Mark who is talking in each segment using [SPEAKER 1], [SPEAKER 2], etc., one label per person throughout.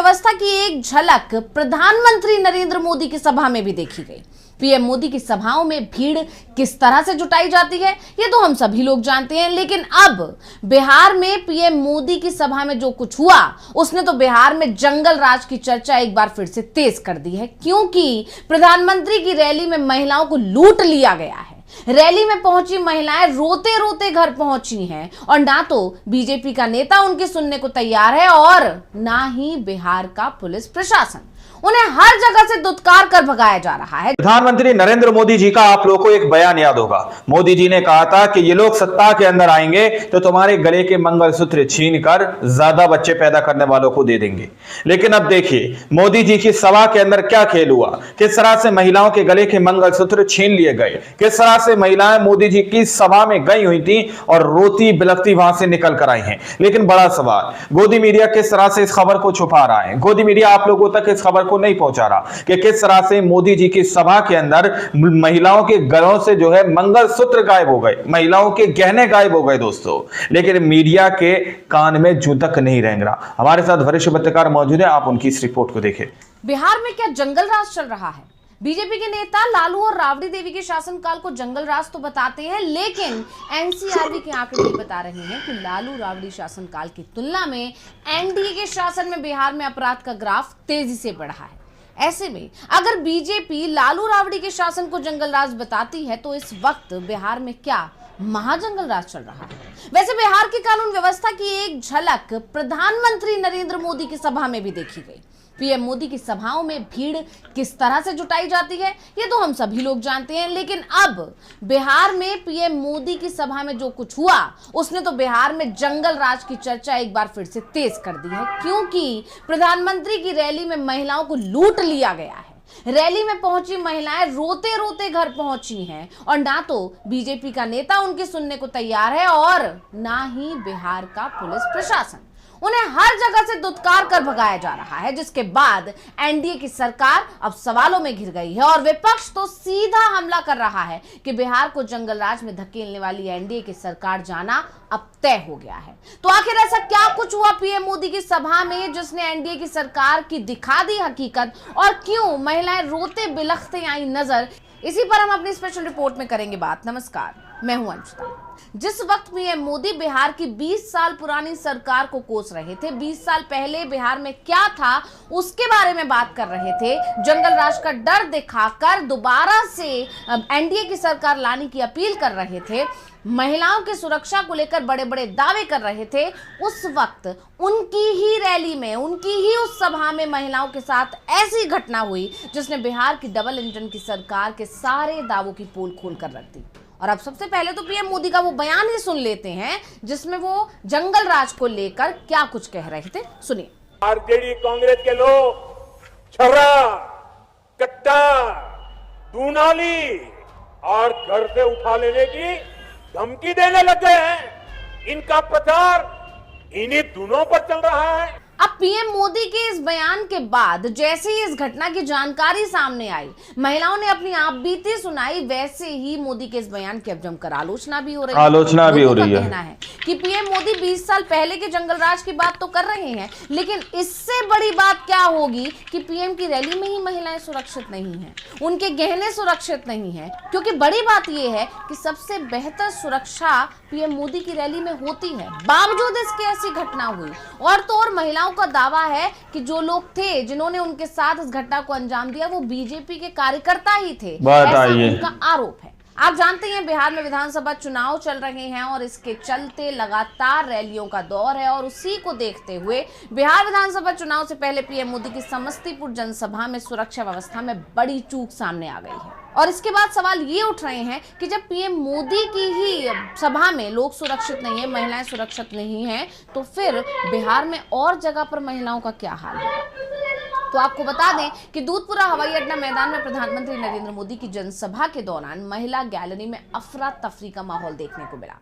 [SPEAKER 1] व्यवस्था की एक झलक प्रधानमंत्री नरेंद्र मोदी की सभा में भी देखी गई। पीएम मोदी की सभाओं में भीड़ किस तरह से जुटाई जाती है ये तो हम सभी लोग जानते हैं, लेकिन अब बिहार में पीएम मोदी की सभा में जो कुछ हुआ उसने तो बिहार में जंगल राज की चर्चा एक बार फिर से तेज कर दी है, क्योंकि प्रधानमंत्री की रैली में महिलाओं को लूट लिया गया है। रैली में पहुंची महिलाएं रोते रोते घर पहुंची हैं और ना तो बीजेपी का नेता उनकी सुनने को तैयार है और ना ही बिहार का पुलिस प्रशासन। उन्हें हर जगह से दुत्कार कर भगाया जा रहा है।
[SPEAKER 2] प्रधानमंत्री नरेंद्र मोदी जी का आप लोगों को एक बयान याद होगा। मोदी जी ने कहा था कि ये लोग सत्ता के अंदर आएंगे तो तुम्हारे गले के मंगलसूत्र छीनकर ज्यादा बच्चे पैदा करने वालों को दे देंगे। लेकिन अब देखिए मोदी जी की सभा के अंदर क्या खेल हुआ, किस तरह से महिलाओं के गले के मंगलसूत्र छीन लिए गए, किस तरह से महिलाएं मोदी जी की सभा में गई हुई थी और रोती बिलखती वहां से निकल कर आई हैं। लेकिन बड़ा सवाल, गोदी मीडिया किस तरह से इस खबर को छुपा रहा है। गोदी मीडिया आप लोगों तक इस खबर नहीं पहुंचा रहा कि किस तरह से मोदी जी की सभा के अंदर महिलाओं के गलों से जो है मंगलसूत्र गायब हो गए, महिलाओं के गहने गायब हो गए दोस्तों। लेकिन मीडिया के कान में जूं तक नहीं रेंग रहा। हमारे साथ वरिष्ठ पत्रकार मौजूद है, आप उनकी इस रिपोर्ट को देखें।
[SPEAKER 1] बिहार में क्या जंगल राज चल रहा है? बीजेपी के नेता लालू और राबड़ी देवी के शासनकाल को जंगल राज तो बताते हैं, लेकिन एनसीआरबी के आंकड़े भी बता रहे हैं कि लालू राबड़ी शासनकाल की तुलना में एनडीए के शासन में बिहार में अपराध का ग्राफ तेजी से बढ़ा है। ऐसे में अगर बीजेपी लालू राबड़ी के शासन को जंगल राज बताती है तो इस वक्त बिहार में क्या महाजंगल राज चल रहा है? वैसे बिहार की कानून व्यवस्था की एक झलक प्रधानमंत्री नरेंद्र मोदी की सभा में भी देखी गई। पीएम मोदी की सभाओं में भीड़ किस तरह से जुटाई जाती है ये तो हम सभी लोग जानते हैं, लेकिन अब बिहार में पीएम मोदी की सभा में जो कुछ हुआ उसने तो बिहार में जंगल राज की चर्चा एक बार फिर से तेज कर दी है, क्योंकि प्रधानमंत्री की रैली में महिलाओं को लूट लिया गया है। रैली में पहुंची महिलाएं रोते रोते घर पहुंची हैं और ना तो बीजेपी का नेता उनकी सुनने को तैयार है और ना ही बिहार का पुलिस प्रशासन। उन्हें हर जगह से दुत्कार कर भगाया जा रहा है, जिसके बाद एनडीए की सरकार अब सवालों में घिर गई है और विपक्ष तो सीधा हमला कर रहा है कि बिहार को जंगल राज में धकेलने वाली एनडीए की सरकार जाना अब तय हो गया है। तो आखिर ऐसा क्या कुछ हुआ पीएम मोदी की सभा में जिसने एनडीए की सरकार की दिखा दी हकीकत, और क्यों महिलाएं रोते बिलखते आई नजर, इसी पर हम अपनी स्पेशल रिपोर्ट में करेंगे बात। नमस्कार, मैं हूं अंशुता। जिस वक्त पीएम मोदी बिहार की 20 साल पुरानी सरकार को कोस रहे थे, 20 साल पहले बिहार में क्या था उसके बारे में बात कर रहे थे, जंगल राज का डर दिखाकर दोबारा से एनडीए की सरकार लाने की अपील कर रहे थे, महिलाओं की सुरक्षा को लेकर बड़े बड़े दावे कर रहे थे, उस वक्त उनकी ही रैली में, उनकी ही उस सभा में महिलाओं के साथ ऐसी घटना हुई जिसने बिहार की डबल इंजन की सरकार के सारे दावों की पोल खोल कर रख दी। और अब सबसे पहले तो पीएम मोदी का वो बयान ही सुन लेते हैं जिसमें वो जंगल राज को लेकर क्या कुछ कह रहे थे, सुनिए।
[SPEAKER 3] आरजेडी कांग्रेस के लोग छर्रा, कट्टा, दूनाली और घर से उठा लेने की धमकी देने लगे हैं। इनका प्रचार इन्हीं दोनों पर चल रहा है।
[SPEAKER 1] अब पीएम मोदी के इस बयान के बाद जैसे ही इस घटना की जानकारी सामने आई, महिलाओं ने अपनी आप बीती सुनाई, वैसे ही मोदी के इस बयान की अब जमकर आलोचना भी हो रही है। कहना है कि पीएम मोदी 20 साल पहले के जंगल राज की बात तो कर रहे हैं, लेकिन इससे बड़ी बात क्या होगी कि पीएम की रैली में ही महिलाएं सुरक्षित नहीं हैं, उनके गहने सुरक्षित नहीं है, क्योंकि बड़ी बात यह है कि सबसे बेहतर सुरक्षा पीएम मोदी की रैली में होती है। बावजूद इसके ऐसी घटना हुई और तो और महिलाओं का दावा है कि जो लोग थे जिन्होंने उनके साथ इस घटना को अंजाम दिया वो बीजेपी के कार्यकर्ता ही थे, ऐसा उनका आरोप है। आप जानते हैं बिहार में विधानसभा चुनाव चल रहे हैं और इसके चलते लगातार रैलियों का दौर है और उसी को देखते हुए बिहार विधानसभा चुनाव से पहले पीएम मोदी की समस्तीपुर जनसभा में सुरक्षा व्यवस्था में बड़ी चूक सामने आ गई है। और इसके बाद सवाल ये उठ रहे हैं कि जब पीएम मोदी की ही सभा में लोग सुरक्षित नहीं है, महिलाएं सुरक्षित नहीं है, तो फिर बिहार में और जगह पर महिलाओं का क्या हाल है? तो आपको बता दें कि दूधपुरा हवाई अड्डा मैदान में प्रधानमंत्री नरेंद्र मोदी की जनसभा के दौरान महिला गैलरी में अफरा तफरी का माहौल देखने को मिला।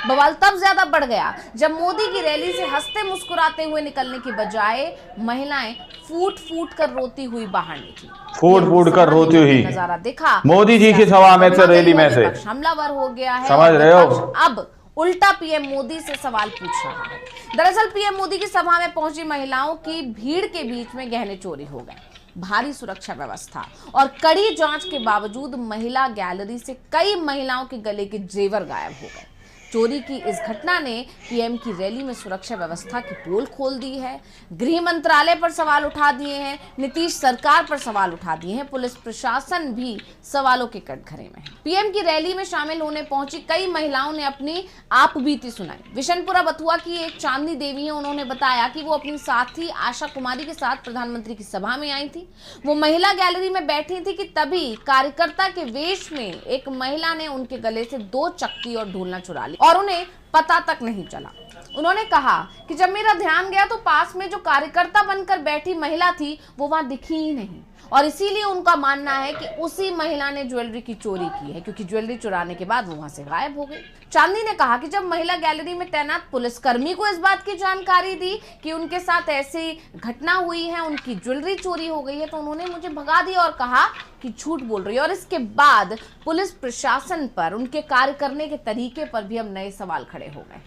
[SPEAKER 1] बवाल तब ज्यादा बढ़ गया जब मोदी की रैली से हंसते मुस्कुराते हुए निकलने की बजाय महिलाएं फूट फूट कर रोती हुई बाहर निकली।
[SPEAKER 2] फूट कर रोती हुई
[SPEAKER 1] नजारा दिखा
[SPEAKER 2] मोदी जी की सभा में से, रैली में से
[SPEAKER 1] हमलावर हो गया है।
[SPEAKER 2] समझ रहे हो?
[SPEAKER 1] अब उल्टा पीएम मोदी से सवाल पूछ रहा है। दरअसल पीएम मोदी की सभा में पहुंची महिलाओं की भीड़ के बीच में गहने चोरी हो गए। भारी सुरक्षा व्यवस्था और कड़ी जांच के बावजूद महिला गैलरी से कई महिलाओं के गले के जेवर गायब हो गए। चोरी की इस घटना ने पीएम की रैली में सुरक्षा व्यवस्था की पोल खोल दी है। गृह मंत्रालय पर सवाल उठा दिए हैं, नीतीश सरकार पर सवाल उठा दिए हैं, पुलिस प्रशासन भी सवालों के कटघरे में है। पीएम की रैली में शामिल होने पहुंची कई महिलाओं ने अपनी आप बीती सुनाई। विशनपुरा बथुआ की एक चांदनी देवी है, उन्होंने बताया कि वो अपनी साथी आशा कुमारी के साथ प्रधानमंत्री की सभा में आई थी। वो महिला गैलरी में बैठी थी कि तभी कार्यकर्ता के वेश में एक महिला ने उनके गले से 2 चक्की और ढोलना चुरा लिया और उन्हें पता तक नहीं चला। उन्होंने कहा कि जब मेरा ध्यान गया तो पास में जो कार्यकर्ता बनकर बैठी महिला थी वो वहां दिखी ही नहीं और इसीलिए उनका मानना है कि उसी महिला ने ज्वेलरी की चोरी की है, क्योंकि ज्वेलरी चुराने के बाद वो वहां से गायब हो गई। चांदनी ने कहा कि जब महिला गैलरी में तैनात पुलिसकर्मी को इस बात की जानकारी दी कि उनके साथ ऐसी घटना हुई है, उनकी ज्वेलरी चोरी हो गई है, तो उन्होंने मुझे भगा दिया और कहा कि झूठ बोल रही है। और इसके बाद पुलिस प्रशासन पर, उनके कार्य करने के तरीके पर भी अब नए सवाल खड़े हो गए।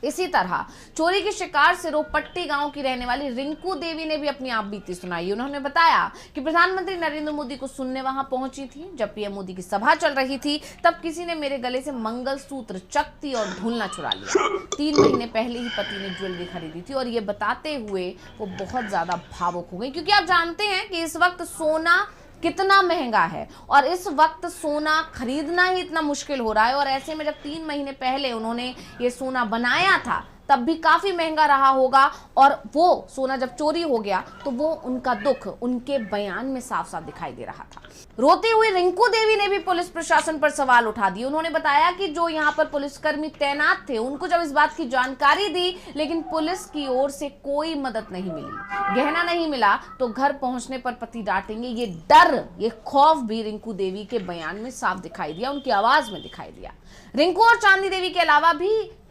[SPEAKER 1] इसी तरह चोरी के शिकार सिरोपट्टी गांव की रहने वाली रिंकू देवी ने भी अपनी आप बीती सुनाई। उन्होंने बताया कि प्रधानमंत्री नरेंद्र मोदी को सुनने वहां पहुंची थी। जब पीएम मोदी की सभा चल रही थी तब किसी ने मेरे गले से मंगलसूत्र, चकती और ढोलना चुरा लिया। 3 महीने पहले ही पति ने ज्वेलरी खरीदी थी और ये बताते हुए वो बहुत ज्यादा भावुक हो गई, क्योंकि आप जानते हैं कि इस वक्त सोना कितना महंगा है और इस वक्त सोना खरीदना ही इतना मुश्किल हो रहा है। और ऐसे में जब 3 महीने पहले उन्होंने ये सोना बनाया था तब भी काफी महंगा रहा होगा और वो सोना जब चोरी हो गया तो वो उनका दुख उनके बयान में साफ साफ दिखाई दे रहा था। रोती हुई रिंकू देवी ने भी पुलिस प्रशासन पर सवाल उठा दिए। उन्होंने बताया कि जो यहाँ पर पुलिसकर्मी तैनात थे उनको जब इस बात की जानकारी दी लेकिन पुलिस की ओर से कोई मदद नहीं मिली। गहना नहीं मिला तो घर पहुंचने पर पति डांटेंगे, ये डर, ये खौफ भी रिंकू देवी के बयान में साफ दिखाई दिया, उनकी आवाज में दिखाई दिया। रिंकू और चांदनी देवी के अलावा भी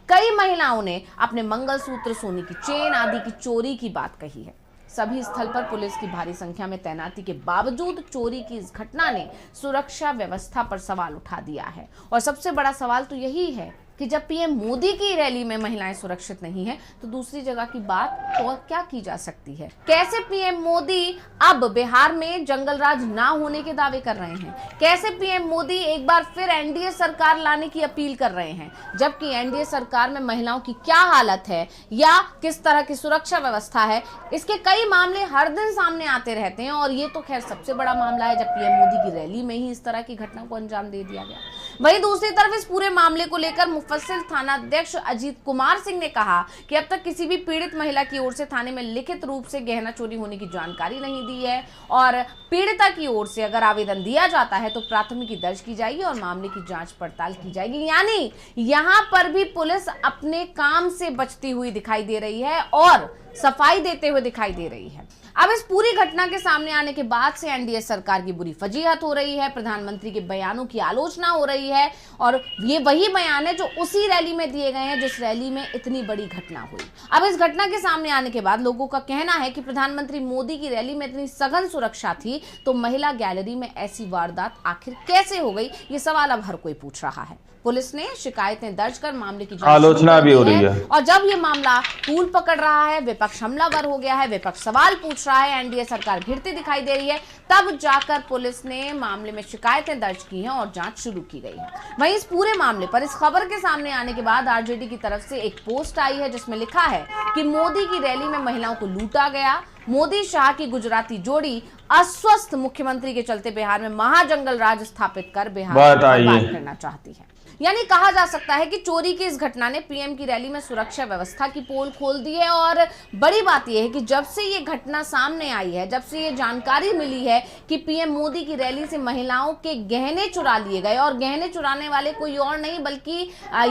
[SPEAKER 1] कई महिलाओं ने अपने मंगलसूत्र, सोने की चेन आदि की चोरी की बात कही है। सभी स्थल पर पुलिस की भारी संख्या में तैनाती के बावजूद चोरी की इस घटना ने सुरक्षा व्यवस्था पर सवाल उठा दिया है। और सबसे बड़ा सवाल तो यही है कि जब पीएम मोदी की रैली में महिलाएं सुरक्षित नहीं है तो दूसरी जगह की बात और क्या की जा सकती है। कैसे पीएम मोदी अब बिहार में जंगल राज ना होने के दावे कर रहे हैं, कैसे पीएम मोदी एक बार फिर एनडीए सरकार लाने की अपील कर रहे हैं, जबकि एनडीए सरकार में महिलाओं की क्या हालत है या किस तरह की सुरक्षा व्यवस्था है। इसके कई मामले हर दिन सामने आते रहते हैं और ये तो खैर सबसे बड़ा मामला है जब पीएम मोदी की रैली में ही इस तरह की घटना को अंजाम दे दिया गया। वहीं दूसरी तरफ इस पूरे मामले को लेकर मुफस्सिल थाना अध्यक्ष अजीत कुमार सिंह ने कहा कि अब तक किसी भी पीड़ित महिला की ओर से थाने में लिखित रूप से गहना चोरी होने की जानकारी नहीं दी है और पीड़िता की ओर से अगर आवेदन दिया जाता है तो प्राथमिकी दर्ज की जाएगी और मामले की जांच पड़ताल की जाएगी। यानी यहां पर भी पुलिस अपने काम से बचती हुई दिखाई दे रही है और सफाई देते हुए दिखाई दे रही है। अब इस पूरी घटना के सामने आने के बाद से एनडीए सरकार की बुरी फजीहत हो रही है, प्रधानमंत्री के बयानों की आलोचना हो रही है और ये वही बयान है जो उसी रैली में दिए गए हैं जिस रैली में इतनी बड़ी घटना हुई। अब इस घटना के सामने आने के बाद लोगों का कहना है कि प्रधानमंत्री मोदी की रैली में इतनी सघन सुरक्षा थी तो महिला गैलरी में ऐसी वारदात आखिर कैसे हो गई, ये सवाल अब हर कोई पूछ रहा है। पुलिस ने शिकायतें दर्ज कर मामले की
[SPEAKER 2] आलोचना भी हो रही है
[SPEAKER 1] और जब ये मामला तूल पकड़ रहा है, विपक्ष हमलावर हो गया है, विपक्ष सवाल पूछ रहा है, एनडीए सरकार घिरती दिखाई दे रही है, तब जाकर पुलिस ने मामले में शिकायतें दर्ज की हैं और जांच शुरू की गई है। वहीं इस पूरे मामले पर इस खबर के सामने आने के बाद आरजेडी की तरफ से एक पोस्ट आई है जिसमें लिखा है कि मोदी की रैली में महिलाओं को लूटा गया, मोदी शाह की गुजराती जोड़ी अस्वस्थ मुख्यमंत्री के चलते बिहार में महाजंगल राज स्थापित कर बिहार बर्बाद करना चाहती है। यानी कहा जा सकता है कि चोरी की इस घटना ने पीएम की रैली में सुरक्षा व्यवस्था की पोल खोल दी है और बड़ी बात यह है कि जब से ये घटना सामने आई है, जब से ये जानकारी मिली है कि पीएम मोदी की रैली से महिलाओं के गहने चुरा लिए गए और गहने चुराने वाले कोई और नहीं बल्कि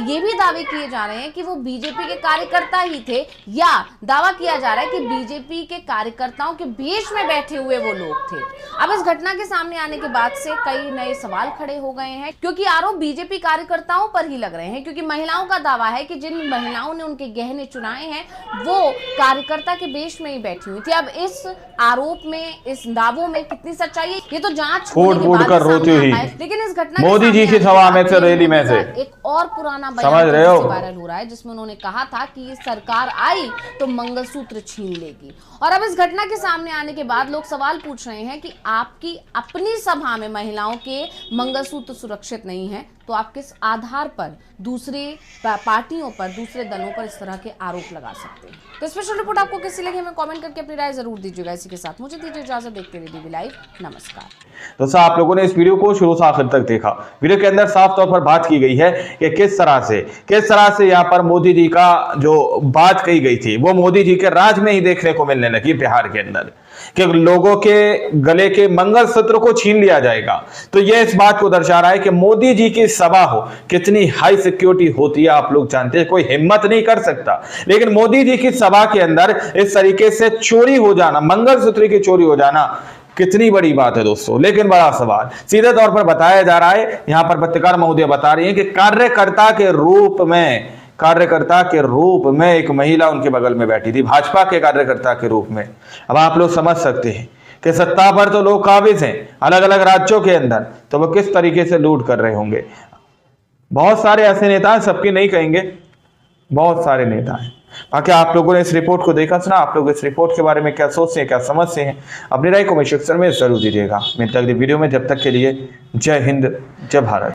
[SPEAKER 1] ये भी दावे किए जा रहे हैं कि वो बीजेपी के कार्यकर्ता ही थे या दावा किया जा रहा है कि बीजेपी के कार्यकर्ताओं के भेष में बैठे हुए वो लोग थे। अब इस घटना के सामने आने के बाद से कई नए सवाल खड़े हो गए हैं क्योंकि आरोप बीजेपी कार्यकर्ता कार्यकर्ताओं पर ही लग रहे हैं, क्योंकि महिलाओं का दावा है कि जिन महिलाओं ने उनके गहने चुराए हैं वो कार्यकर्ता के वेश में ही बैठी हुई थी। अब इस आरोप में, इस दावों में कितनी सच्चाई है ये तो जांच
[SPEAKER 2] फूट फूट कर रोती हुई,
[SPEAKER 1] लेकिन इस घटना
[SPEAKER 2] मोदी जी की सभा में से, रैली में से
[SPEAKER 1] एक और पुराना
[SPEAKER 2] समझ रहे हो
[SPEAKER 1] वायरल हो रहा है, जिसमें उन्होंने कहा था कि ये सरकार आई तो मंगलसूत्र छीन लेगी। और अब इस घटना के सामने आने के बाद लोग सवाल पूछ रहे हैं कि आपकी अपनी सभा में महिलाओं के मंगलसूत्र सुरक्षित नहीं है तो आप किस आधार पर दूसरे पार्टियों पर, दूसरे दलों पर इस तरह के आरोप लगा सकते हैं। तो स्पेशल रिपोर्ट आपको कैसी लगी हमें कमेंट करके अपनी राय जरूर दीजिएगा। इसी के साथ मुझे दीजिए इजाजत, देखते रहिए DV लाइव। नमस्कार।
[SPEAKER 2] दोस्तों, आप लोगों ने इस वीडियो को शुरू से आखिर तक देखा। वीडियो के अंदर साफ तौर पर बात की गई है कि किस तरह से यहाँ पर मोदी जी का जो बात कही गई थी वो मोदी जी के राज में ही देखने को मिलने लगी बिहार के अंदर, कि लोगों के गले के मंगलसूत्र को छीन लिया जाएगा। तो यह इस बात को दर्शा रहा है कि मोदी जी की सभा हो, कितनी हाई सिक्योरिटी होती है आप लोग जानते हैं, कोई हिम्मत नहीं कर सकता। लेकिन मोदी जी की सभा के अंदर इस तरीके से चोरी हो जाना, मंगलसूत्र की चोरी हो जाना कितनी बड़ी बात है दोस्तों। लेकिन बड़ा सवाल सीधे तौर पर बताया जा रहा है, यहां पर पत्रकार महोदय बता रही है कि कार्यकर्ता के रूप में एक महिला उनके बगल में बैठी थी, भाजपा के कार्यकर्ता के रूप में। अब आप लोग समझ सकते हैं कि सत्ता पर तो लोग काबिज हैं अलग अलग राज्यों के अंदर, तो वो किस तरीके से लूट कर रहे होंगे। बहुत सारे ऐसे नेता हैं, सबके नहीं कहेंगे, बहुत सारे नेता हैं। बाकी आप लोगों ने इस रिपोर्ट को देखा सुना, आप लोग इस रिपोर्ट के बारे में क्या सोचते हैं, क्या समझते हैं, अपनी राय कमेंट सेक्शन में जरूर दीजिएगा। मिलते हैं अगली वीडियो में, जब तक के लिए जय हिंद, जय भारत।